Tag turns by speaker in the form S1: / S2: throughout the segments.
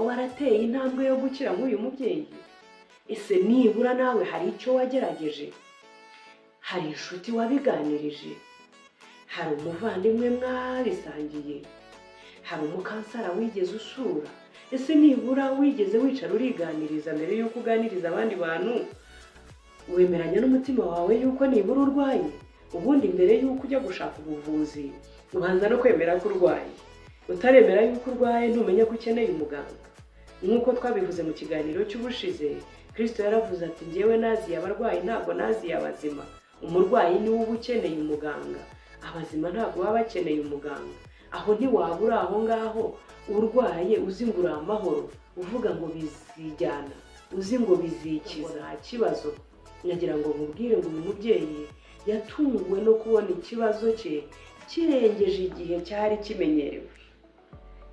S1: warateye intambwe yo gukira nk'uyu mubyeyi? Ese nibura nawe hari icyo wagerageje? Hari inshuti wabiganirije? Hari umuvandimwe mwabisangiye? Hari umukansara wigeze usura? Ese nibura wigeze wicara uriganiriza mbere yuko uganiriza abandi bantu? Wemeranya n'umutima wawe yuko nibura urwaye? Ubundi mbere yuko ujya gushaka ubuvuzi ubanza no kwemera ko urwaye. Utaremera yuko urwaye ntumenya ko ukeneye umuganga. Nk'uko twabivuze mu kiganiro cy'ubushize, Kristo yaravuze ati njyewe naziye abarwayi ntabwo naziye abazima. Umurwayi ni uba ukeneye umuganga, abazima ntabwo baba bakeneye umuganga. Aho ntiwabura aho ngaho urwaye uzi ngo uri amahoro, uvuga ngo bizijyana, uzi ngo bizikiza nta kibazo. Nagira ngo nkubwire ngo uyu mubyeyi yatunguwe no kubona ikibazo cye kirengeje igihe cyari kimenyerewe,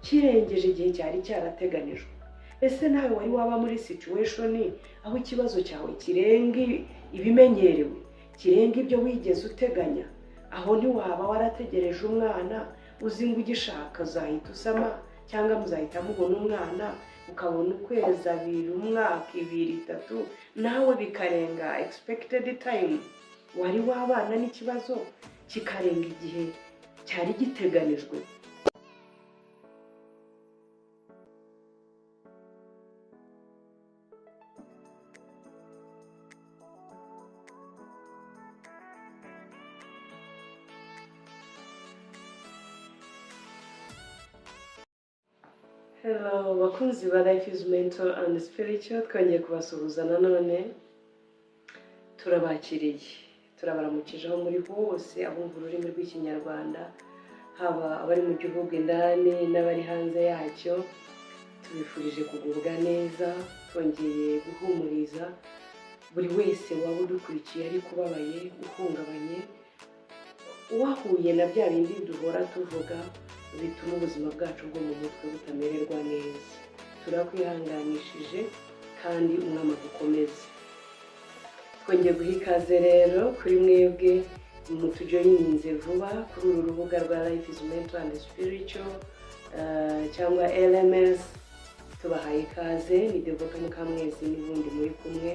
S1: kirengeje igihe cyari cyarateganijwe. Ese nawe wari waba muri situation aho ikibazo cyawe kirenga ibimenyerewe, kirenga ibyo wigeze uteganya? Aho ntiwaba warategereje umwana uzi ngo ugishaka uzahita usama, cyangwa muzahita mubona umwana ukabona ukwezi abiri, umwaka, 2, 3, nawe bikarenga expected time. Wari wabana n'ikibazo kikarenga igihe cyari giteganijwe. Hello, bakunzi ba Life is Mental and Spiritual, twongeye kubasuhuza nanone. Turabakiriye, turabaramukije aho muri hose abumva ururimi rw'ikinyarwanda, haba abari mu gihugu indani n'abari hanze yacyo. Tubifurije kugubwa neza, twongeye guhumuriza buri wese waba udukurikiye ari kubabaye, uhungabanye, wahuye na bya bindi duhora tuvuga bituma ubuzima bwacu bwo mu mutwe butamererwa neza. Turakwihanganishije kandi umwama gukomeza. Twongeye guha ikaze rero kuri mwebwe mutujoyininze vuba kuri uru rubuga rwa Life is Mental and Spiritual cyangwa LMS. Tubahaye ikaze, ni Devota Mukamwezi n'ubundi muri kumwe.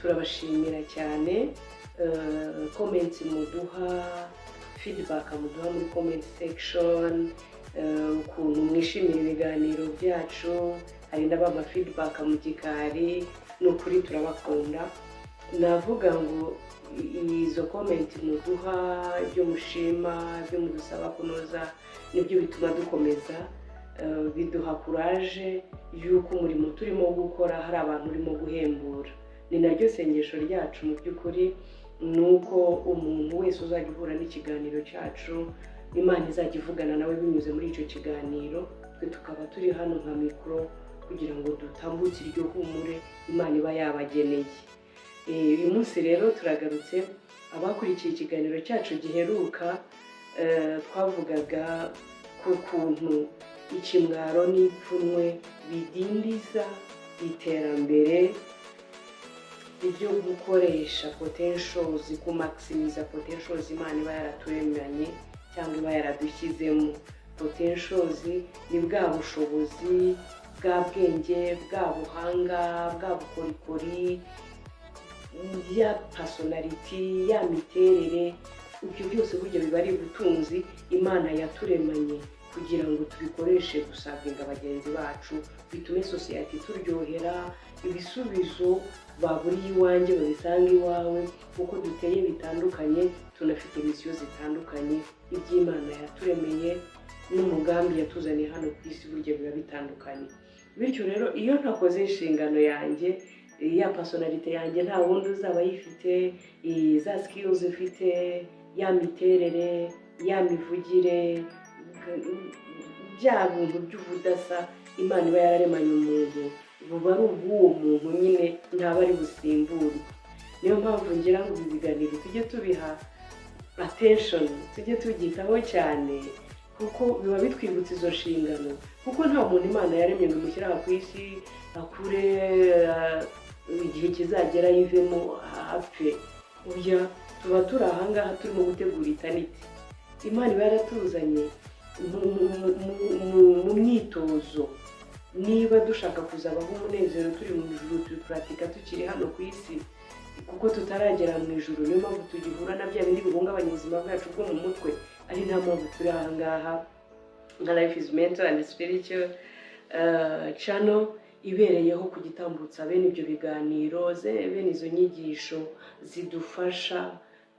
S1: Turabashimira cyane comments muduha, feedback muduha muri comment section, ukuntu mwishimira ibiganiro byacu. Hari n'abama feedback mu gikari, n'ukuri turabakunda. Navuga ngo izo comment muduha, ibyo mushima, ibyo mudusaba kunoza, nibyo bituma dukomeza, biduha courage yuko umurimo turimo gukora hari abantu urimo guhembura. Ni naryo sengesho ryacu mu by'ukuri, nuko umuntu wese uzajya uhura n'ikiganiro cyacu, Imana izajya ivugana nawe binyuze muri icyo kiganiro. Twe tukaba turi hano nka mikoro kugira ngo dutambutse iryo humure Imana iba yabageneye. Uyu munsi rero turagarutse, abakurikiye ikiganiro cyacu giheruka twavugaga ku kuntu ikimwaro n'ipfunwe bidindiza iterambere, ibyo gukoresha potentials, kumaximiza potentials Imana iba yaraturemanye cyangwa iba yaradushyizemo. Potentials ni bwa bushobozi, bwa bwenge, bwa buhanga, bwa bukorikori, ya personality, ya miterere. Ibyo byose burya biba ari ubutunzi Imana yaturemanye kugira ngo tubikoreshe gusavinga bagenzi bacu, bitume society turyohera. Ibisubizo baburiye iwanjye babisanga iwawe, kuko duteye bitandukanye, tunafite misiyo zitandukanye. Iby'Imana yaturemeye n'umugambi yatuzaniye hano ku isi burya biba bitandukanye. Bityo rero iyo ntakoze inshingano yanjye, ya personality yanjye nta wundi uzaba yifite, za skills ifite, ya miterere, ya mivugire, bya bintu by'ubudasa Imana iba yararemanye umuntu, buba ari ubw'uwo muntu nyine, ntaba ari busimburwe. Niyo mpamvu ngira ngo ibi biganiro tujye tubiha attention, tujye tubyitaho cyane, kuko biba bitwibutsa izo nshingano. Kuko nta muntu Imana yaremye ngo imushyire aha ku isi akure, igihe kizagera yivemo apfe. Burya tuba turi aha ngaha turimo gutegura eternity. Imana iba yaratuzanye mu myitozo niba dushaka kuzabaho umunezero turi mu ijuru tubipuratika tukiri hano ku isi kuko tutaragera mu ijuru, niyo mpamvu tugihura na bya bindi bihungabanya ubuzima bwacu bwo mu mutwe. ari nta mpamvu turi aha ngaha nka Life is Mental and Spiritual channel ibereyeho kugitambutsa bene ibyo biganiro, bene izo nyigisho zidufasha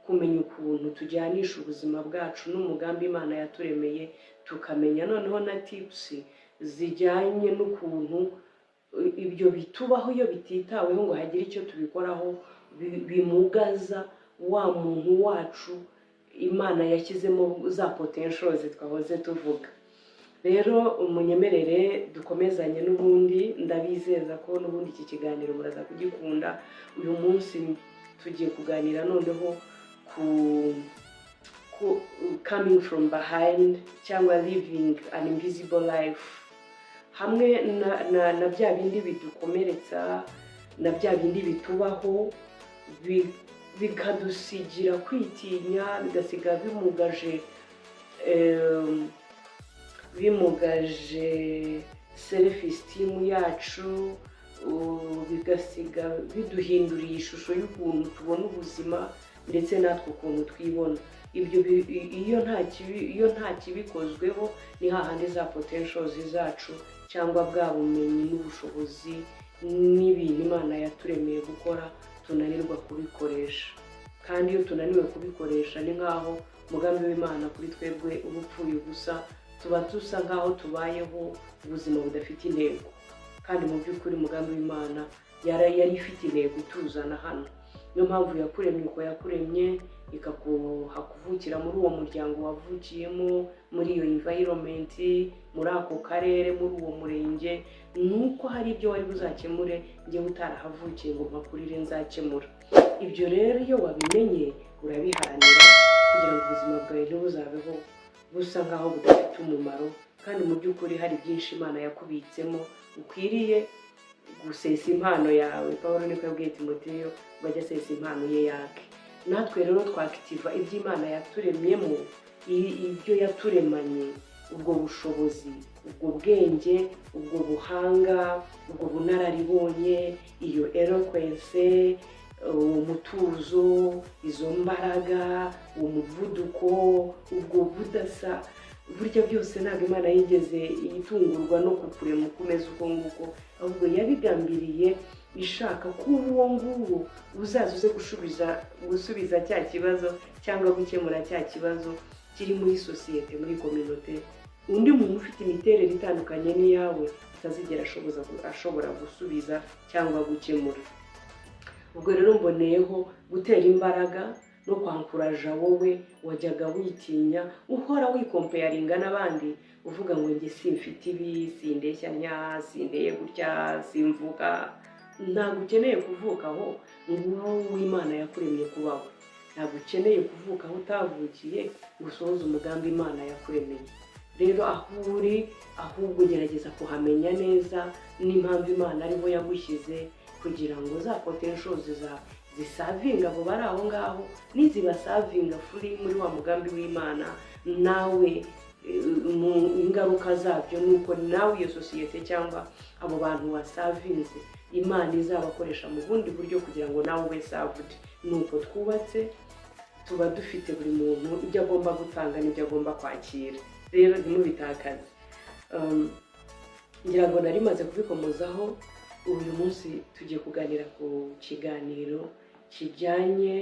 S1: kumenya ukuntu tujyanisha ubuzima bwacu n'umugambi Imana yaturemeye, tukamenya noneho na tips zijyanye n'ukuntu ibyo bitubaho iyo bititaweho ngo hagire icyo tubikoraho, bimugaza wa muntu wacu Imana yashyizemo za potentials twahoze tuvuga. Rero umunyemerere dukomezanye n'ubundi, ndabizeza ko n'ubundi iki kiganiro muraza kugikunda. Uyu munsi tugiye kuganira noneho ku coming from behind cyangwa living an invisible life, hamwe na bya bindi bidukomeretsa na bya bindi bitubaho bikadusigira kwitinya, bigasiga bimugaje self esteem yacu, bigasiga biduhinduriye ishusho y'ukuntu tubona ubuzima ndetse natwe ukuntu twibona. Ibyo iyo nta kibikozweho ni hahandi za potentials zacu cyangwa bwa bumenyi n'ubushobozi n'ibintu Imana yaturemeye gukora tunanirwa kubikoresha. Kandi iyo tunaniwe kubikoresha ni nkaho umugambi w'Imana kuri twebwe uba upfuye ubusa, tuba dusa nkaho tubayeho ubuzima budafite intego. Kandi mu by'ukuri umugambi w'Imana yari ifite intego tuzana hano. Niyo mpamvu yakuremye uko yakuremye, ikakuha kuvukira muri uwo muryango wavukiyemo, muri iyo environment, muri ako karere, muri uwo murenge, nuko hari ibyo wari buzakemure njyewe utarahavukiye ngo mpakurire nzakemura. Ibyo rero iyo wabimenye urabiharanira kugira ngo ubuzima bwawe ntibuzabeho busa nkaho budafite umumaro, kandi mu by'ukuri hari byinshi Imana yakubitsemo ukwiriye gusesa impano yawe. Pawulo niko yabwiye Timoteyo bajya asesa impano ye yake. Natwe rero twakitiva ibyo Imana yaturemyemo, ibyo yaturemanye, ubwo bushobozi, ubwo bwenge, ubwo buhanga, ubwo bunararibonye, iyo eloquence, umutuzo, izo mbaraga, umuvuduko, ubwo budasa, burya byose ntabwo Imana yigeze itungurwa no kukurema ukomeza uko nguko, ahubwo yabigambiriye ishaka ko uwo nguwo uzaza uze gusubiza cya kibazo cyangwa gukemura cya kibazo kiri muri sosiyete, muri community. Undi muntu ufite imiterere itandukanye n'iyawe atazigera ashobora gusubiza cyangwa gukemura. Ubwo rero mboneyeho gutera imbaraga no kwankuraja wowe wajyaga witinya uhora wikomparinga n'abandi uvuga ngo njye simfite ibi, sindeshya nya, sindeye gutya, simvuga. Ntabwo ukeneye kuvuka aho ngo Imana yakuremye kubaho. Ntabwo ukeneye kuvuka aho utavukiye gusohoza umugambi Imana yakuremeye. Rero aho uri ahubwo gerageza kuhamenya neza n'impamvu Imana ariho yagushyize, kugira ngo za potentials zisavinga abo bari aho ngaho, nizibasavinga furi muri wa mugambi w'Imana, nawe mu ingaruka zabyo nuko nawe iyo sosiyete cyangwa abo bantu wasavinze Imana izabakoresha mu bundi buryo kugira ngo nawe ube saved. Nuko twubatse tuba dufite buri muntu ibyo agomba gutanga n'ibyo agomba kwakira. Rero ntimubitakaze. Ngira ngo nari maze kubikomozaho. Uyu munsi tugiye kuganira ku kiganiro kijyanye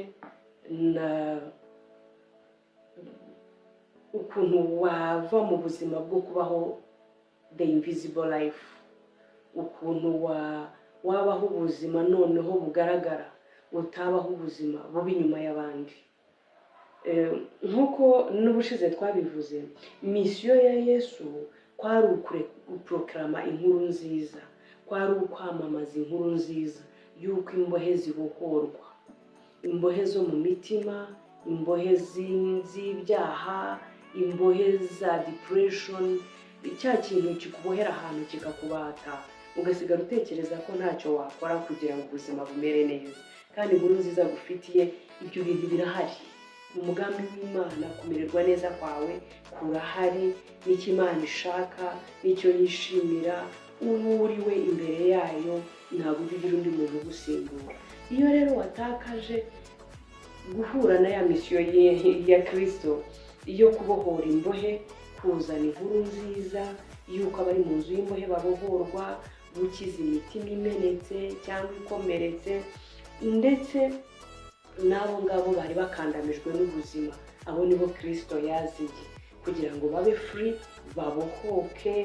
S1: na ukuntu wava mu buzima bwo kubaho the invisible life, ukuntu wabaho ubuzima noneho bugaragara, utabaho ubuzima bubi inyuma y'abandi. Nkuko n'ubushize twabivuze, misiyo ya Yesu kwari uproklama inkuru nziza, kwari ukwamamaza inkuru nziza y'uko imbohe zibohorwa, imbohe zo mu mitima, imbohe z'ibyaha, imbohe za depression, cya kintu kikubohera ahantu kikakubata ugasigara utekereza ko ntacyo wakora kugira ngo ubuzima bumere neza. Kandi inkuru nziza gufitiye ibyo bintu birahari. Umugambi w'Imana kumererwa neza kwawe kurahari, n'icyo Imana ishaka, n'icyo yishimira, uba uriwe imbere yayo, ntabwo ugira undi muntu ugusimbura. Iyo rero watakaje guhura na ya misiyo ya Kristo iyo kubohora imbohe, kuzana inkuru nziza yuko abari mu nzu y'imbohe babohorwa, gukiza imitima imenetse cyangwa ikomeretse, ndetse n'abo ngabo bari bakandamijwe n'ubuzima, abo nibo Kristo yaziye kugira ngo babe free, babohoke,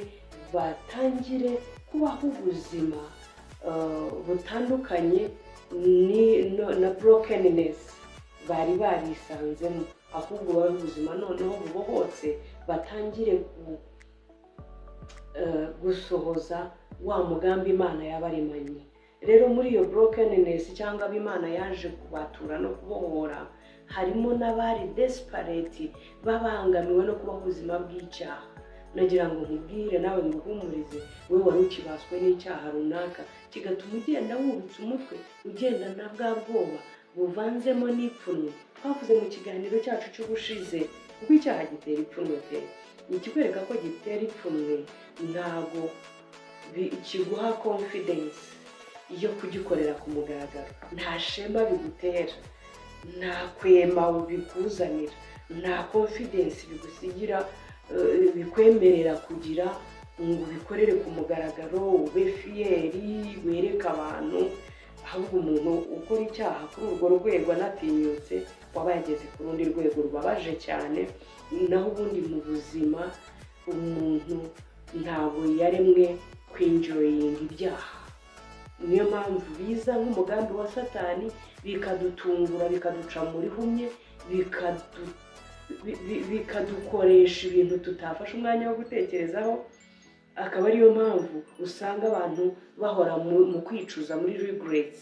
S1: batangire kubaho ubuzima butandukanye na brokenness bari barisanzemo, ahubwo babe ubuzima noneho bubohotse, batangire gusohoza wa mugambi Imana yabaremanye. Rero muri iyo brokenness cyangwa Imana yaje kubatura no kubohora, harimo n'abari desperate, babangamiwe no kubaho ubuzima bw'icyaha. Nagira ngo nkubwire nawe nguhumurize, we wari ukibaswe n'icyaha runaka kigatuma ugenda wubitse umutwe, ugenda na bwa bwoba buvanzemo n'ipfunwe. Twavuze mu kiganiro cyacu cy'ubushize kuko icyaha gitera ipfunwe pe. Ikikwereka ko gitera ipfunwe ntabwo kiguha confidence yo kugikorera ku mugaragaro, nta shema bigutera, nta kwema bikuzanira, nta confidence bigusigira, bikwemerera kugira ngo bikorere ku mugaragaro, ube fiyeri, wereka abantu. Ahubwo umuntu ukora icyaha kuri urwo rwego anatinyutse, waba yageze ku rundi rwego rubabaje cyane. Naho ubundi mu buzima umuntu ntabwo yaremwe kwinjoyinga ibyaha. Niyo mpamvu biza nk'umugambi wa Satani, bikadutungura, bikaduca muri humye, bikadukoresha ibintu tutafashe umwanya wo gutekerezaho. Akaba ariyo mpamvu usanga abantu bahora mu kwicuza, muri regrets.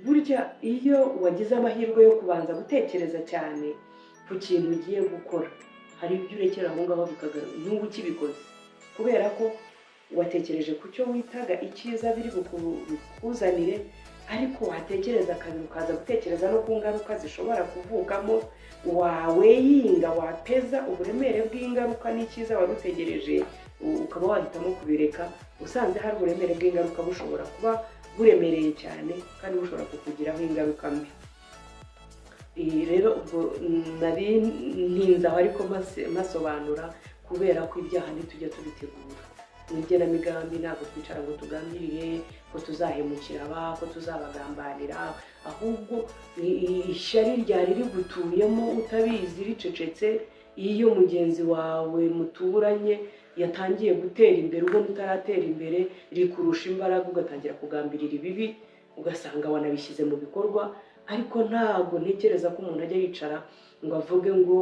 S1: Burya iyo wagize amahirwe yo kubanza gutekereza cyane ku kintu ugiye gukora, hari ibyo urekera aho ngaho bikagaruka n'ubu ukibikoze, kubera ko watekereje ku cyo witaga icyiza biri bukuzanire, ariko watekereza kabiri ukaza gutekereza no ku ngaruka zishobora kuvukamo. Waweyinga, wapeza uburemere bw'ingaruka n'icyiza wari utegereje, ukaba wahitamo kubireka, usanze hari uburemere bw'ingaruka bushobora kuba buremereye cyane kandi bushobora kukugiraho ingaruka mbi. Rero ubwo nari ntinze aho ariko masobanura, kubera ko ibyaha ntitujya tubitegura mu igenamigambi. Ntabwo twicara ngo tugambirire ko tuzahemukira ko tuzabagambanira, ahubwo ishyari ryari rigutuyemo utabizi ricecetse. Iyo mugenzi wawe muturanye yatangiye gutera imbere, ubwo utaratera imbere, rikurusha imbaraga, ugatangira kugambirira ibibi, ugasanga wanabishyize mu bikorwa. Ariko ntabwo ntekereza ko umuntu ajya yicara ngo avuge ngo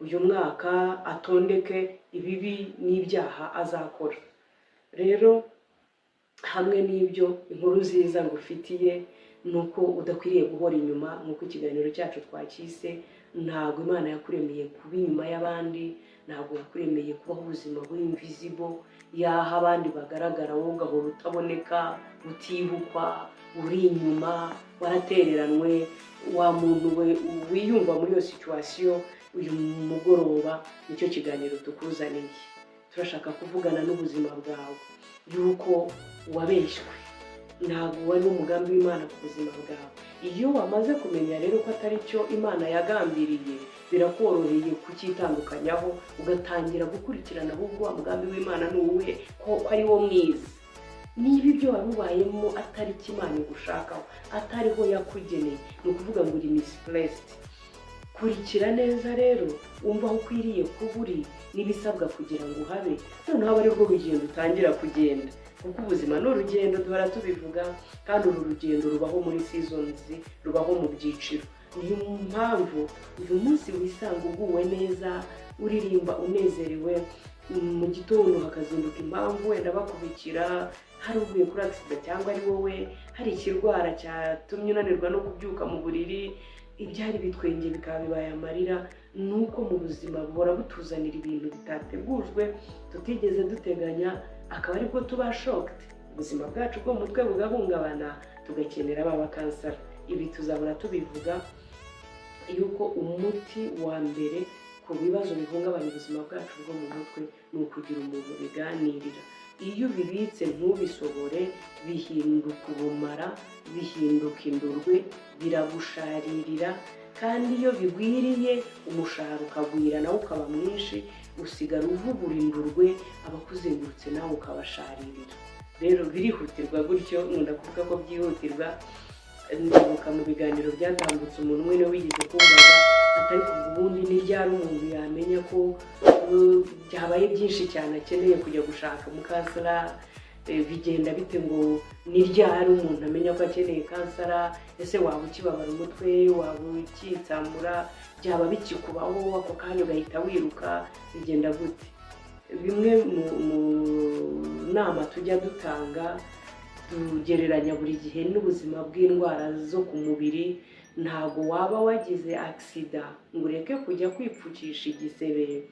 S1: uyu mwaka atondeke ibibi n'ibyaha azakora. Rero hamwe n'ibyo, inkuru nziza ngufitiye ni uko udakwiriye guhora inyuma. nk'uko ikiganiro cyacu twakise, ntabwo Imana yakuremeye kuba inyuma y'abandi, ntabwo yakuremeye kubaho ubuzima buri invisible, yaha abandi bagaragara, wowe ugahora utaboneka, utibukwa, uri inyuma, waratereranwe. Wa muntu we wiyumva muri iyo situation, uyu mugoroba nicyo kiganiro tukuzaniye. Turashaka kuvugana n'ubuzima bwawe, yuko wabeshywe, ntabwo wari umugambi w'Imana ku buzima bwawe. Iyo wamaze kumenya rero ko atari cyo Imana yagambiriye, birakoroheye kucyitandukanyaho, ugatangira gukurikirana ahubwo wa mugambi w'Imana ni uwuhe, ko ari wo mwiza. Niba ibyo warubayemo atari cyo Imana igushakaho, atariho yakugeneye, ni ukuvuga ngo uri misplaced. Kurikira neza rero, wumva aho ukwiriye kuba uri n'ibisabwa kugira ngo uhabe, noneho aba ari rwo rugendo utangira kugenda. Kuko ubuzima ni urugendo, duhora tubivuga, kandi uru rugendo rubaho muri seasons, rubaho mu byiciro. Niyo mpamvu uyu munsi wisanga uguwe neza, uririmba unezerewe, mu gitondo hakazinduka impamvu wenda bakubikira, hari uvuye kuri accident cyangwa ari wowe, hari ikirwara cyatumye unanirwa no kubyuka mu buriri, ibyari bitwenge bikaba bibaye amarira. Nuko mu buzima buhora butuzanira ibintu bitategujwe, tutigeze duteganya, akaba aribwo tuba shocked, ubuzima bwacu bwo mu mutwe bugahungabana, tugakenera bakansara. Ibi tuzabona tubivuga yuko umuti wa mbere ku bibazo bihungabanya ubuzima bwacu bwo mu mutwe ni ukugira umuntu biganirira. iyo ubibitse ntubisohore bihinduka ubumara, bihinduka indurwe, biragusharirira, kandi iyo bigwiriye umushahara ukagwira nawe ukaba mwinshi, usigara uvubura indurwe, abakuzengurutse nawe ukabasharirira. Rero birihutirwa gutyo, nkunda kuvuga ko byihutirwa. Ndibuka mu biganiro byatambutse umuntu umwe niwe wigeze kumbaza atari ku bundi ni ryari umuntu yamenya ko byabaye byinshi cyane akeneye kujya gushaka mukasara, bigenda bite ngo ni ryari umuntu amenya ko akeneye kansara, ese waba ukibabara umutwe, waba ukitsamura, byaba bikikubaho ako kanya ugahita wiruka, bigenda gute? Bimwe mu nama tujya dutanga tugereranya buri gihe n'ubuzima bw'indwara zo ku mubiri. Ntago waba wagize accident ngo ureke kujya kwipfukisha igisebe,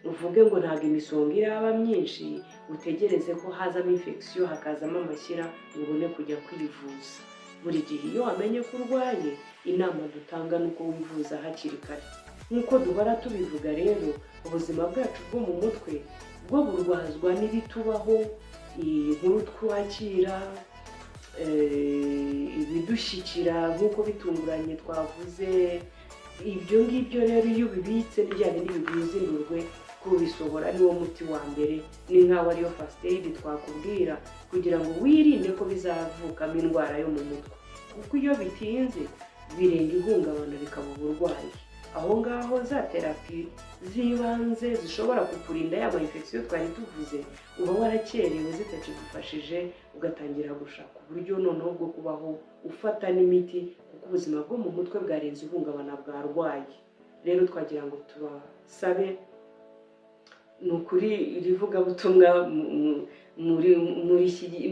S1: uvuge ngo ntago imisonga iraba myinshi, utegereze ko hazamo infection hakazamo amashyira ngo ubone kujya kwivuza. Buri gihe iyo wamenye ko urwaye, inama dutanga nuko wivuza hakiri kare. Nk'uko duhora tubivuga rero, ubuzima bwacu bwo mu mutwe bwo burwazwa n'ibitubaho, inkuru twakira, ibidushyikira nk'uko bitunguranye twavuze. Ibyo ngibyo rero iyo ubibitse n'ijyanye n'ibigwizindurwe, kubisohora niwo muti wa mbere, ni nk'aho ariyo first aid twakubwira, kugira ngo wirinde ko bizavukamo indwara yo mu mutwe. Kuko iyo bitinze birenga ihungabana bikaba uburwayi. Aho ngaho za terapi z'ibanze zishobora kukurinda yaba infection twari tuvuze, uba warakerewe zitakigufashije, ugatangira gushaka uburyo noneho bwo kubaho ufata n'imiti, kuko ubuzima bwo mu mutwe bwarenze ihungabana bwarwaye. Rero twagira ngo tubasabe ni ukuri rivugabutumwa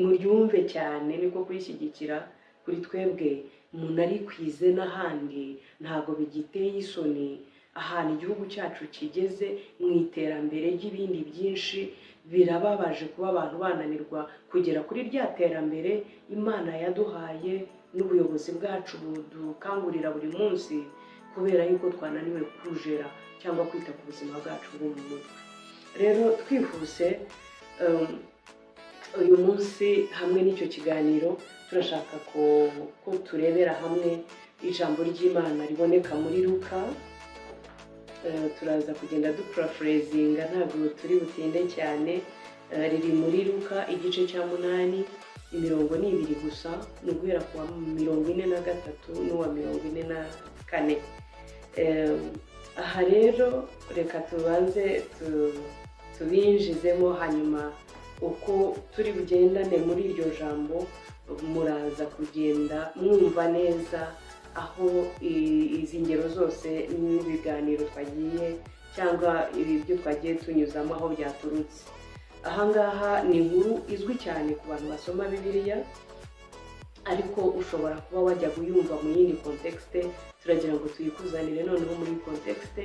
S1: muryumve cyane, niko kurishyigikira kuri twebwe. Umuntu ari kwize n'ahandi ntago bigiteye isoni. Ahantu igihugu cyacu kigeze mu iterambere ry'ibindi byinshi, birababaje kuba abantu bananirwa kugera kuri rya terambere Imana yaduhaye n'ubuyobozi bwacu budukangurira buri munsi, kubera yuko twananiwe kujera cyangwa kwita ku buzima bwacu bwo mu mutwe. Rero twihuse, uyu munsi hamwe n'icyo kiganiro turashaka ko turebera hamwe ijambo ry'Imana riboneka muri Luka. Turaza kugenda duparaphrasing, ntabwo turi butinde cyane. Riri muri Luka igice cya 8, imirongo ni 2 gusa, ni guhera ku 43 n'uwa 44. Aha rero reka tubanze tubinjizemo, hanyuma uko turi bugendane muri iryo jambo muraza kugenda mwumva neza aho izi ngero zose n'ibiganiro twagiye cyangwa ibyo twagiye tunyuzamo aho byaturutse. Ahangaha ni inkuru izwi cyane ku bantu basoma Bibiliya, ariko ushobora kuba wajya kuyumva mu yindi context. Turagira ngo tuyikuzanire noneho muri context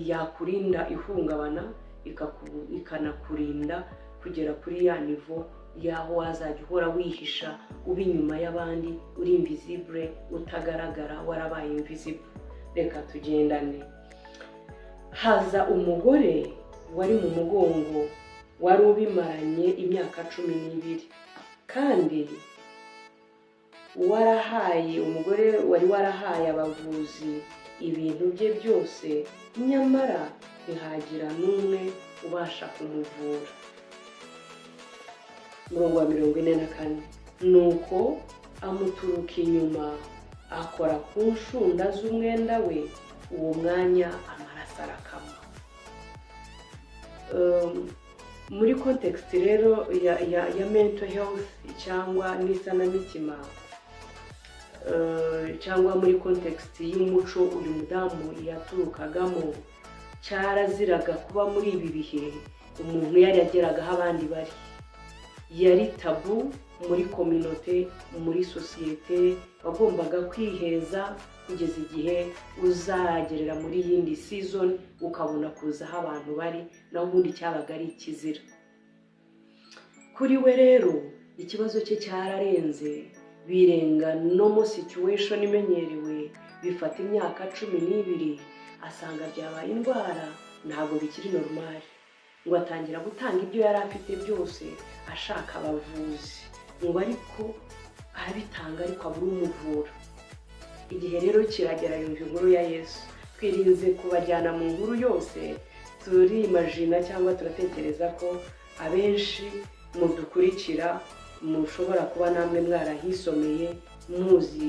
S1: yakurinda ihungabana, ikanakurinda kugera kuri ya niveau yaho wazajya uhora wihisha, uba inyuma y'abandi, uri invisible, utagaragara, warabaye invisible. Reka tugendane. Haza umugore wari mu mugongo, wari ubimaranye imyaka 12, kandi umugore wari warahaye abavuzi ibintu bye byose, nyamara ntihagira n'umwe ubasha kumuvura. Murongo wa 44. Nuko amuturuka inyuma, akora ku nshunda z'umwenda we, uwo mwanya amaraso arakama. Muri context rero ya mental health cyangwa n'isanamitima, cyangwa muri context y'umuco uyu mudamu yaturukagamo, cyaraziraga kuba muri ibi bihe umuntu yari yageraga aho abandi bari. Yari tabu muri community, muri societe. Wagombaga kwiheza kugeza igihe uzagerera muri yindi season ukabona kuza aho abantu bari, naho ubundi cyabaga ari ikizira. Kuri we rero ikibazo cye cyararenze, birenga normal situation imenyerewe, bifata imyaka 12, asanga byabaye indwara, ntabwo bikiri normal. ngo atangira gutanga ibyo yari afite byose ashaka abavuzi, ngo ariko arabitanga ariko abura umuvura. Igihe rero kiragera yumva inkuru ya Yesu. Twirinze kubajyana mu nkuru yose, turimajina cyangwa turatekereza ko abenshi mudukurikira mushobora kuba namwe mwarahisomeye muzi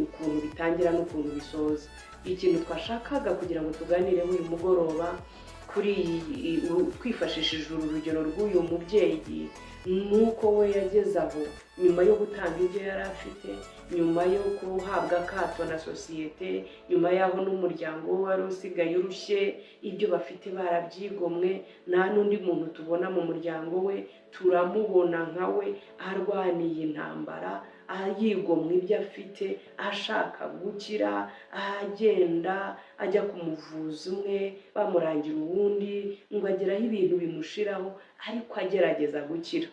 S1: ukuntu bitangira n'ukuntu bisoza. Ikintu twashakaga kugira ngo tuganireho uyu mugoroba kuri twifashishije urugero rw'uyu mubyeyi, nuko we yageze aho nyuma yo gutanga ibyo yari afite, nyuma yo guhabwa akato na sosiyete, nyuma yaho n'umuryango we wari usigaye urushye, ibyo bafite barabyigomwe, nta n'undi muntu tubona mu muryango we, turamubona nka we arwaniye intambara, yigomwe ibyo afite, ashaka gukira, agenda ajya kumuvuza umwe bamurangira uwundi, ngo ageraho ibintu bimushiraho, ariko agerageza gukira.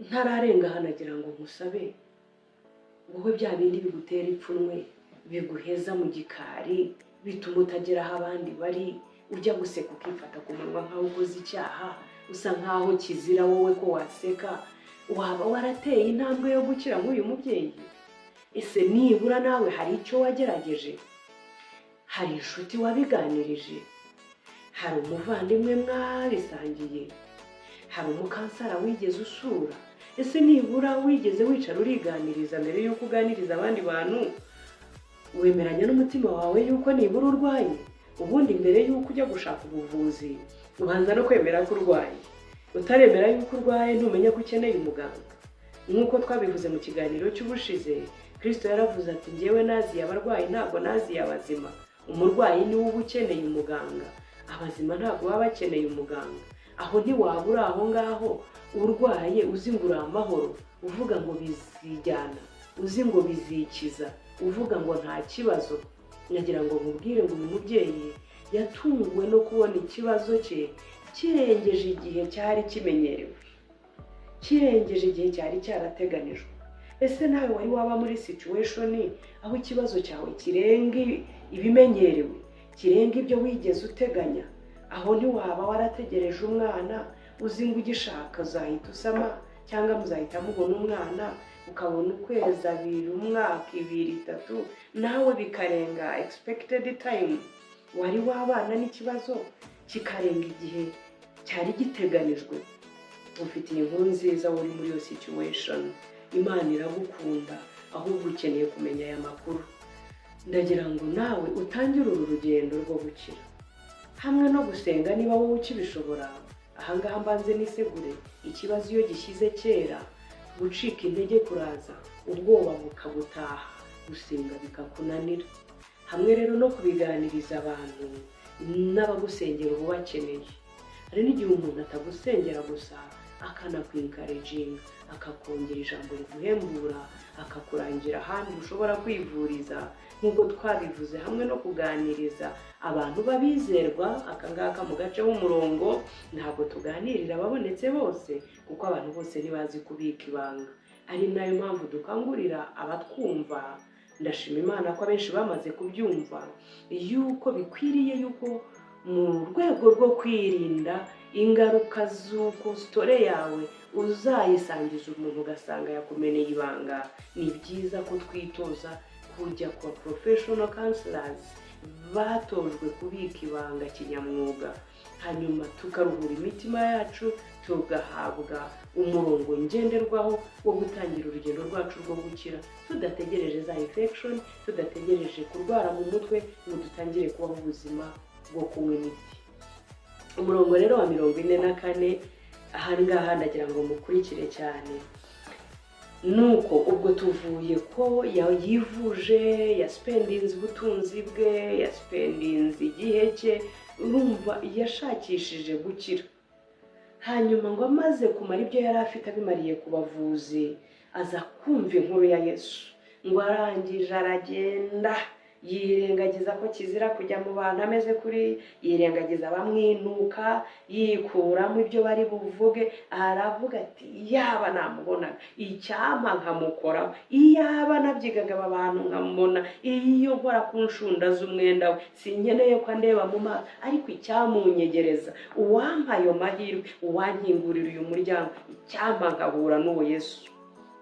S1: Ntararenga hanagira ngo musabe, wowe bya bindi bigutera ipfunwe, biguheza mu gikari, bituma utagera aho abandi bari, ujya guseka ukifata ku munwa nkaho ukoze icyaha, usa nkaho kizira wowe ko waseka, waba warateye intambwe yo gukira nk'uyu mubyeyi? Ese nibura nawe hari icyo wagerageje? Hari inshuti wabiganirije? Hari umuvandimwe mwabisangiye? Hari umukansara wigeze usura? Ese nibura wigeze wicara uriganiriza mbere y'uko uganiriza abandi bantu? Wemeranya n'umutima wawe yuko nibura urwaye? Ubundi mbere y'uko ujya gushaka ubuvuzi ubanza no kwemera ko urwaye. Utaremera yuko urwaye ntumenya ko ukeneye umuganga. Nk'uko twabivuze mu kiganiro cy'ubushize, Kristo yaravuze ati njyewe naziye abarwayi ntabwo naziye abazima. Umurwayi ni we uba ukeneye umuganga, abazima ntabwo baba bakeneye umuganga. Aho ntiwabura aho ngaho urwaye uzi ngo uri amahoro, uvuga ngo bizijyana, uzi ngo bizikiza, uvuga ngo nta kibazo. Nagira ngo nkubwire ngo uyu mubyeyi yatunguwe no kubona ikibazo cye kirengeje igihe cyari kimenyerewe, kirengeje igihe cyari cyarateganijwe. Ese nawe wari waba muri situation aho ikibazo cyawe kirenga ibimenyerewe, kirenga ibyo wigeze uteganya? Aho ntiwaba warategereje umwana uzi ngo ugishaka uzahita usama, cyangwa muzahita mubona umwana ukabona ukwezi, abiri, umwaka, 2, 3, nawe bikarenga expected time wari wabana n'ikibazo, kikarenga igihe cyari giteganijwe. Ufitiye inkuru nziza uri muri iyo situation. Imana iragukunda, ahubwo ukeneye kumenya aya makuru. Ndagira ngo nawe utangire uru rugendo rwo gukira, hamwe no gusenga niba wowe ukibishobora. Ahangaha mbanze nisegure, ikibazo iyo gishyize kera, gucika intege kuraza, ubwoba bukagutaha, gusenga bikakunanira. Hamwe rero no kubiganiriza abantu n'abagusengera ubu bakeneye. Hari n'igihe umuntu atagusengera gusa, akanakwinkarejinga, akakongera ijambo riguhembura, akakurangira ahandi ushobora kwivuriza. Nk'uko twabivuze, hamwe no kuganiriza abantu babizerwa, akangaka mu gace w'umurongo ntabwo tuganirira ababonetse bose, kuko abantu bose ntibazi kubika ibanga. Ari nayo mpamvu dukangurira abatwumva. Ndashima Imana ko abenshi bamaze kubyumva yuko bikwiriye yuko mu rwego rwo kwirinda ingaruka z'uko sitore yawe uzayisangiza umuntu ugasanga yakumeneye ibanga, ni byiza ko twitoza kujya kwa professional counselors batojwe kubika ibanga kinyamwuga, hanyuma tukaruhura imitima yacu, tugahabwa umurongo ngenderwaho wo gutangira urugendo rwacu rwo gukira, tudategereje za infection, tudategereje kurwara mu mutwe ngo dutangire kubaho ubuzima bwo kunywa imiti. Umurongo rero wa 44 ahangaha ndagira ngo mukurikire cyane. Nuko ubwo tuvuye ko yivuje, yaspendinze ubutunzi bwe, yaspendinze igihe cye, urumva yashakishije gukira. Hanyuma ngo amaze kumara ibyo yari afite abimariye ku bavuzi, aza kumva inkuru ya Yesu. Ngo arangije aragenda yirengagiza ko kizira kujya mu bantu ameze kuri, yirengagiza bamwinuka, yikuramo ibyo bari buvuge. Aravuga ati yaba namubonaga, icyampa nkamukoraho, iyaba nabyigaga aba bantu nkamubona, iyo nkora ku nshunda z'umwenda we, sinkeneye ko andeba mu maso, ariko icyamunyegereza, uwampa ayo mahirwe, uwankingurira uyu muryango, icyampa nkahura n'uwo Yesu.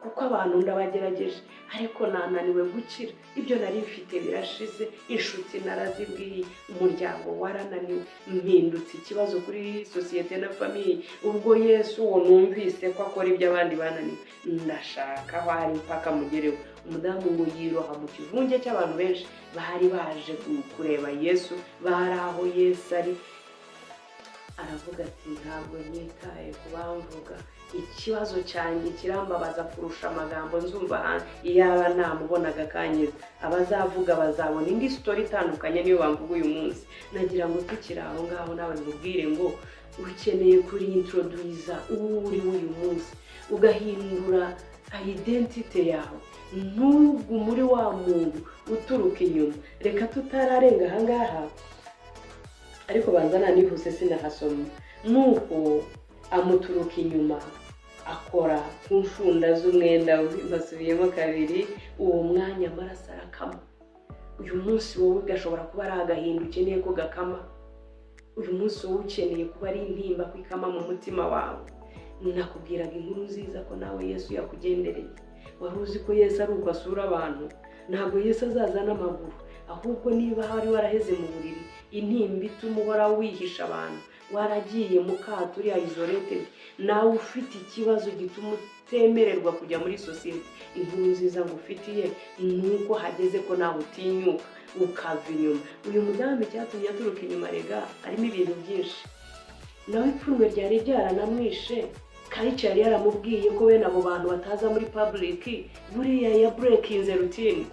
S1: Kuko abantu ndabagerageje ariko nananiwe gukira, ibyo nari mfite birashize, inshuti narazibwiye, umuryango warananiwe, mpindutse ikibazo kuri sosiyete na famiye. Ubwo Yesu uwo numvise ko akora ibyo abandi bananiwe, ndashaka aho ari mpaka mugereho. Umudamu ngo yiroha mu kivunge cy'abantu benshi bari baje kureba Yesu, bari aho Yesu ari. Aravuga ati ntabwo nitaye ku bamvuga, ikibazo cyanjye kirambabaza kurusha amagambo nzumva hanze. Iyaba namubonaga akanyiza, abazavuga bazabona indi story itandukanye niyo bamvuga uyu munsi. Nagira ngo tukiri aho ngaho nawe mubwire ngo ukeneye kuri introduce uri uyu munsi, ugahindura identity yawe, nubwo muri wa muntu uturuka inyuma. Reka tutararenga aha ngaha, ariko banzana nihuse sinahasoma. Nuko amuturuka inyuma akora ku nshunda z'umwenda we, basubiyemo kabiri, uwo mwanya amaraso arakama. Uyu munsi wowe gashobora kuba ari agahinda ukeneye ko gakama. Uyu munsi wowe ukeneye kuba ari intimba kwikama mu mutima wawe. Nakubwiraga inkuru nziza ko nawe Yesu yakugendereye. Wari uzi ko Yesu ari uko asura abantu? Ntabwo Yesu azaza n'amaguru, ahubwo niba hari waraheze mu buriri, intimba ituma uhora wihisha abantu, waragiye mu kato uri isolated, nawe ufite ikibazo gituma utemererwa kujya muri sosiyete, inkuru nziza ngufitiye nuko hageze ko nawe utinyuka ukava inyuma. Uyu mudamu cyatumye aturuka inyuma rega harimo ibintu byinshi. Nawe ipfunwe ryari ryaranamwishe, Karica yari yaramubwiye ko bene abo bantu bataza muri public. Buriya ya breaking the routine,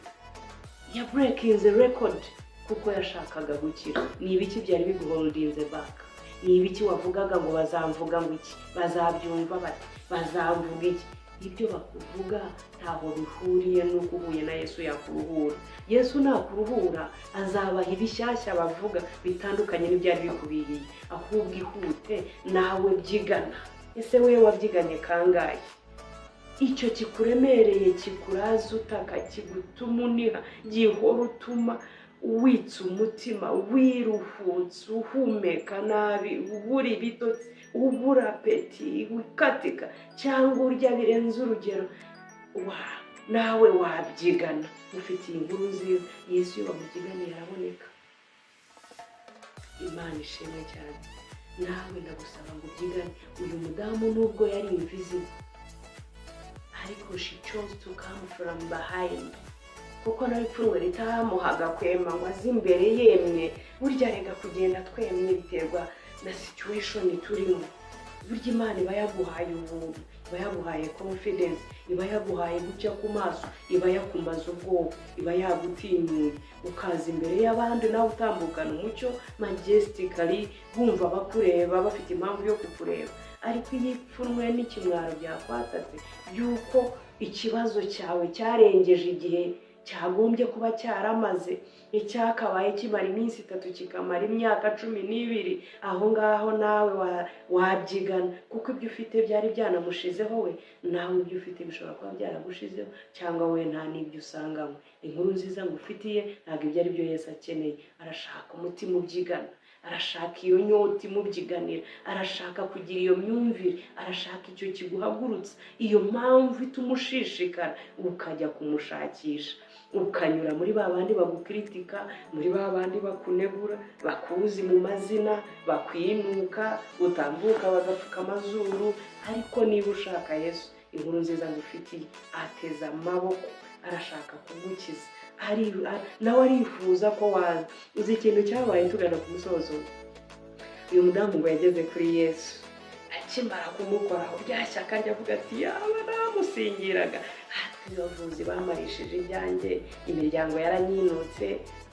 S1: ya breaking the record, kuko yashakaga gukira. Ni ibiki byari biguholding the back? Ni ibiki wavugaga ngo bazamvuga ngo iki, bazabyumva bati, bazamvuga iki? Ibyo bakuvuga ntaho bihuriye n'uko uhuye na Yesu yakuruhura. Yesu nakuruhura azabaha ibishyashya bavuga bitandukanye n'ibyari bikubihiye, ahubwo ihute nawe byigana. Ese wewe wabyiganye kangahe? Icyo kikuremereye, kikuraza utaka, kigutuma uniha, gihora utuma witsa umutima, wiruhutse, uhumeka nabi, ubura ibitotsi, ubura apeti, ukatika, cyangwa urya birenze urugero, nawe wabyigana. Ufitiye inkuru nziza, Yesu iyo bamubyiganye araboneka. Imana ishimwe cyane. Nawe ndagusaba ngo ubyigane. Uyu mudamu nubwo yari invisible, ariko she chose to come from behind. Kuko nawe ipfunwe ritamuhaga kwema ngo azi imbere yemwe. Burya rega kugenda twemye biterwa na situation turimo. Burya Imana iba yaguhaye ubuntu, iba yaguhaye confidence, iba yaguhaye gucya ku maso, iba yakumaza ubwoba, iba yagutinyuye ukaza imbere y'abandi nawe utambukana umucyo majestically, bumva bakureba bafite impamvu yo kukureba. Ariko iyo ipfunwe n'ikimwaro byakwatatse yuko ikibazo cyawe cyarengeje igihe cyagombye kuba cyaramaze, icyakabaye kimara iminsi 3 kikamara imyaka 12, aho ngaho nawe wabyigana. Kuko ibyo ufite byari byanamushizeho we, nawe ibyo ufite bishobora kuba byaragushizeho, cyangwa we nta n'ibyo usangamo. Inkuru nziza ngufitiye ntabwo ibyo ari byo Yesu akeneye. Arashaka umutima ubyigana, arashaka iyo nyota imubyiganira, arashaka kugira iyo myumvire, arashaka icyo kiguhagurutsa, iyo mpamvu itumushishikara ukajya kumushakisha, ukanyura muri babandi bagukritika, muri babandi bakunegura, bakuzi mu mazina, bakwinuka, utambuka bagapfuka amazuru. Ariko niba ushaka Yesu, inkuru nziza ngufitiye ateza amaboko, arashaka kugukiza. Nawe arifuza ko waza. Uzi ikintu cyabaye tugana ku musozo? Uyu mudamu ngo yageze kuri Yesu, akimara kumukoraho ryashyaka ajya avuga ati yaba namusingiraga. Abavuzi bamarishije ibyanjye, imiryango yaranyinutse,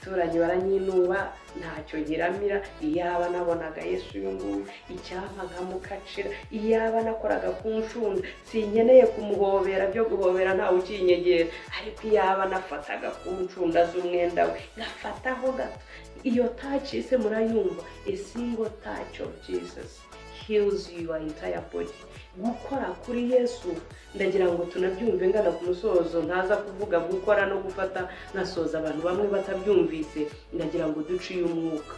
S1: abaturanyi baranyinuba ntacyo nyiramira, iyaba nabonaga Yesu uyu nguyu icyampa nkamukacira, iyaba nakoraga ku nshunda sinkeneye kumuhobera, byo guhobera ntawe ukinyegera, ariko iyaba nafataga ku nshunda z'umwenda we ngafataho gato. Iyo touch ise murayumva, a single touch of Jesus heals your entire body. Gukora kuri Yesu ndagira ngo tunabyumve ngana ku musozo, ntaza kuvuga gukora no gufata nasoza abantu bamwe batabyumvise, ndagira ngo duciye umwuka.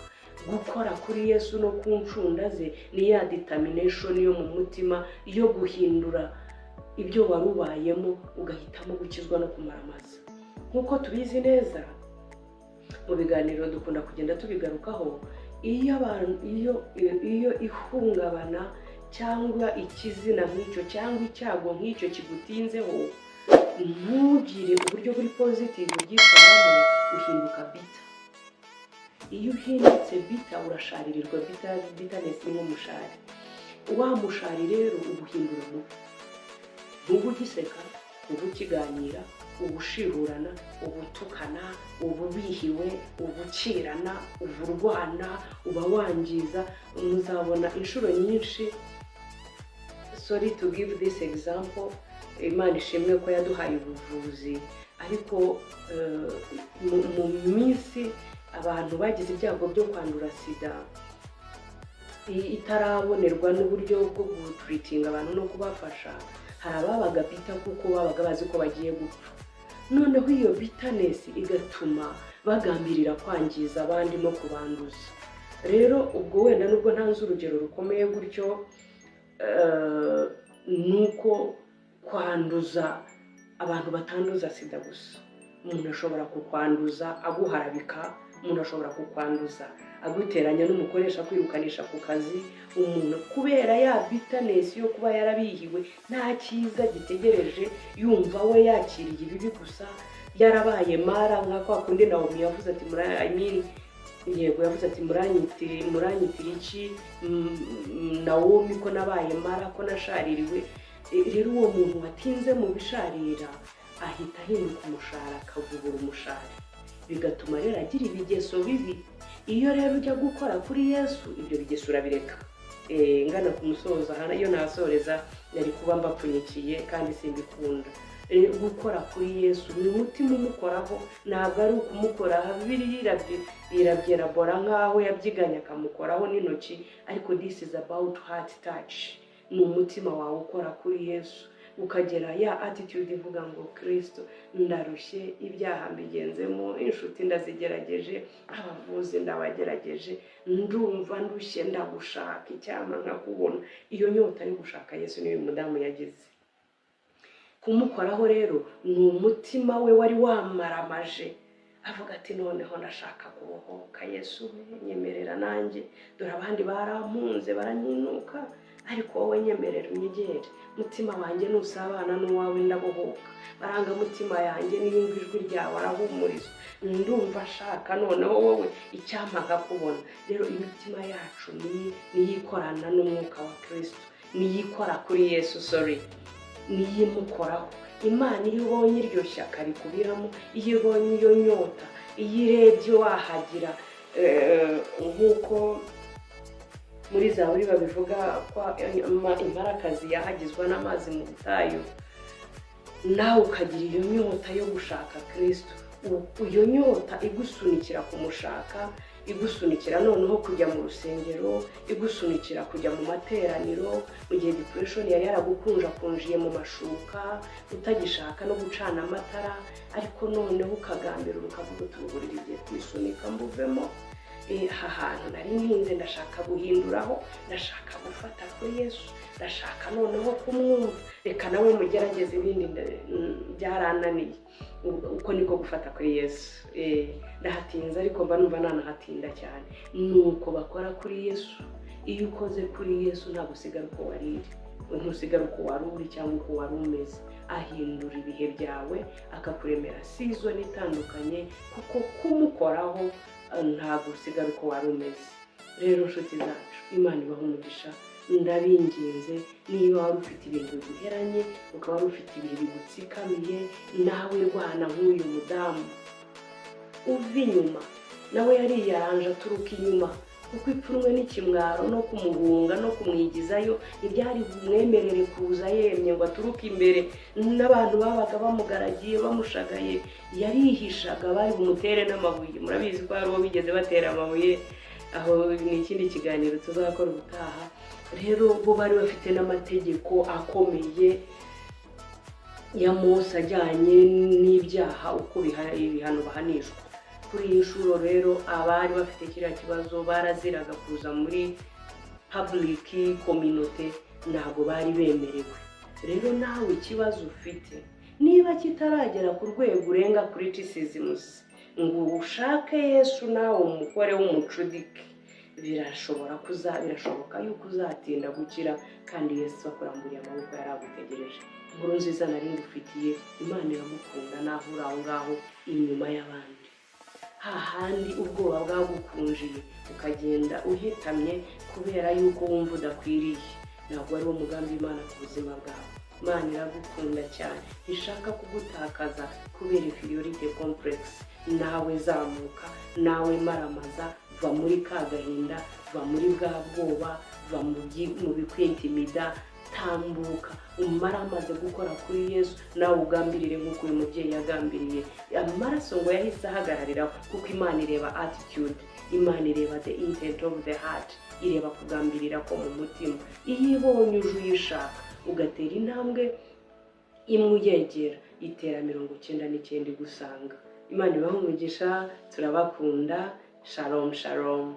S1: Gukora kuri Yesu no ku ncunda ze ni ya determination yo mu mutima yo guhindura ibyo warubayemo ugahitamo gukizwa no kumaramaza. Nkuko tubizi neza mu biganiro dukunda kugenda tubigarukaho, iyo ihungabana cyangwa ikizina nk'icyo cyangwa icyago nk'icyo kigutinzeho, ntugire uburyo buri positive ubyitwaramo, uhinduka bita. Iyo uhindutse bita urasharirirwa, bitterness ni nk'umushari. Wa mushari rero ubuhindura mubi, ntubugiseka, ubukiganira, ubushihurana, ubutukana, ububihiwe, ubucirana, uburwana, uba wangiza. Muzabona inshuro nyinshi, sorry to give this example, Imana ishimwe ko yaduhaye ubuvuzi, ariko mu minsi abantu bagize ibyago byo kwandura sida itarabonerwa n'uburyo bwo gutreatinga abantu no kubafasha, hari ababaga bita kuko babaga bazi ko bagiye gupfa. Noneho iyo bitterness igatuma bagambirira kwangiza abandi no kubanduza. Rero ubwo wenda nubwo ntanze urugero rukomeye gutyo, nuko kwanduza abantu batanduza sida gusa. Umuntu ashobora kukwanduza aguharabika, umuntu ashobora kukwanduza aguteranya n'umukoresha kwirukanisha ku kazi, umuntu kubera ya bitterness yo kuba yarabihiwe nta cyiza gitegereje, yumva we yakiriye ibibi gusa, yarabaye mara nka kwa kundi Naomi yavuze ati yego yavuze ati muranyitira iki Naomi ko nabaye mara, ko nashaririwe. Rero uwo muntu watinze mu bisharira ahita ahinduka umushara, akavubura umushari, bigatuma rero agira ibigeso bibi. Iyo rero ujya gukora kuri Yesu ibyo bigeso urabireka. Ngana ku musozo hana iyo nasoreza yari kuba mbapfunyikiye kandi simbikunda. Gukora kuri Yesu ni umutima umukoraho, ntabwo ari ukumukoraho. Bibiliya irabyerabora nkaho yabyiganya akamukoraho n'intoki, ariko this is about heart touch. Ni umutima wawe ukora kuri Yesu, ukagera ya attitude ivuga ngo Kristo ndarushye, ibyaha mbigenzemo, inshuti ndazigerageje, abavuzi ndabagerageje, ndumva ndushye ndagushaka, icyama nkakubona. Iyo nyota yo gushaka Yesu niyo mudamu yagize. Kumukoraho rero ni umutima we wari wamaramaje, avuga ati noneho ndashaka kubohoka, Yesu nyemerera nanjye, dore abandi barampunze baranyinuka, ariko wowe nyemerera unyegere. Mutima wanjye nusabana n'uwawe ndabohoka, baranga mutima yanjye niyumva ijwi ryawe arahumurizwa, ndumva ashaka noneho wowe icyampa nkakubona. Rero imitima yacu niyikorana n'umwuka wa Kristo, niyikora kuri Yesu, niyimukoraho. Imana iyo ubonye iryo shyaka rikubiramo, iyo ubonye iyo nyota, iyo irebye wahagira, nk'uko muri Zaburi babivuga ko imparakazi yahagizwa n'amazi mu butayu, nawe ukagira iyo nyota yo gushaka Kristo. Iyo nyota igusunikira kumushaka, igusunikira noneho kujya mu rusengero, igusunikira kujya mu materaniro, mu gihe depression yari yaragukunjakunjiye mu mashuka utagishaka no gucana amatara, ariko noneho ukagambira ukavuga utuburira igihe kwisunika mbuvemo. Aha hantu nari ntinze ndashaka guhinduraho, ndashaka gufata kuri Yesu, ndashaka noneho kumwumva, reka nawe mugerageze ibindi byarananiye. Uko niko gufata kuri Yesu. Ndahatinze ariko mba numva nanahatinda cyane. Nuko bakora kuri Yesu. Iyo ukoze kuri Yesu ntabwo usigara uko wariri, ntusigara uko waruri cyangwa uko wari umeze. Ahindura ibihe byawe, akakuremera season itandukanye, kuko kumukoraho ntabwo usigara uko wari umeze. Rero nshuti zacu, Imana ibaha umugisha. Ndabinginze niba wari ufite ibintu biguheranye, ukaba wari ufite ibihe bigutsikamiye, nawe rwana nk'uyu mudamu, uva inyuma nawe yariyaranje aturuka inyuma, kuko ipfunwe n'ikimwaro no kumuhunga no kumwigizayo ibyari bumwemerere kuza yemye ngo aturuke imbere, n'abantu babaga bamugaragiye bamushagaye yarihishaga, bari bumutere n'amabuye. Murabizi ko hari uwo bigeze batera amabuye, aho ni ikindi kiganiro tuzakora ubutaha. Rero bo bari bafite n'amategeko akomeye ya Mose ajyanye n'ibyaha, uko ibihano bahanishwa. Kuri iyi nshuro rero abari bafite kiriya kibazo baraziraga kuza muri public community, ntabwo bari bemerewe. Rero nawe ikibazo ufite niba kitaragera ku rwego urenga criticisms ngo ushake Yesu nawe umukore w'umucudike, birashoboka yuko uzatinda gukira, kandi Yesu akuramburiye amaboko yaragutegereje. Inkuru nziza nari ngufitiye, Imana iramukunda naho uri aho ngaho inyuma y'abandi, hahandi ubwoba bwagukunjiye ukagenda uhitamye kubera yuko wumva udakwiriye. Ntabwo ari wo mugambi Imana ku buzima bwawe. Imana iragukunda cyane, ishaka kugutakaza kubera inferiority complex. Nawe zamuka, nawe maramaza, va muri ka gahinda, va muri bwa bwoba, va mu bikwiintimida, tambuka umara amaze gukora kuri Yesu, nawe ugambirire nk'uko uyu mubyeyi yagambiriye. Amaraso ngo yahise ahagararira, kuko Imana ireba attitude, Imana ireba the intent of the heart, ireba kugambirira ko mu mutima. Iyo ibonye uje uyishaka ugatera intambwe imwe uyegera, itera 99 igusanga. Imana ibahe umugisha, turabakunda. Shalom shalom.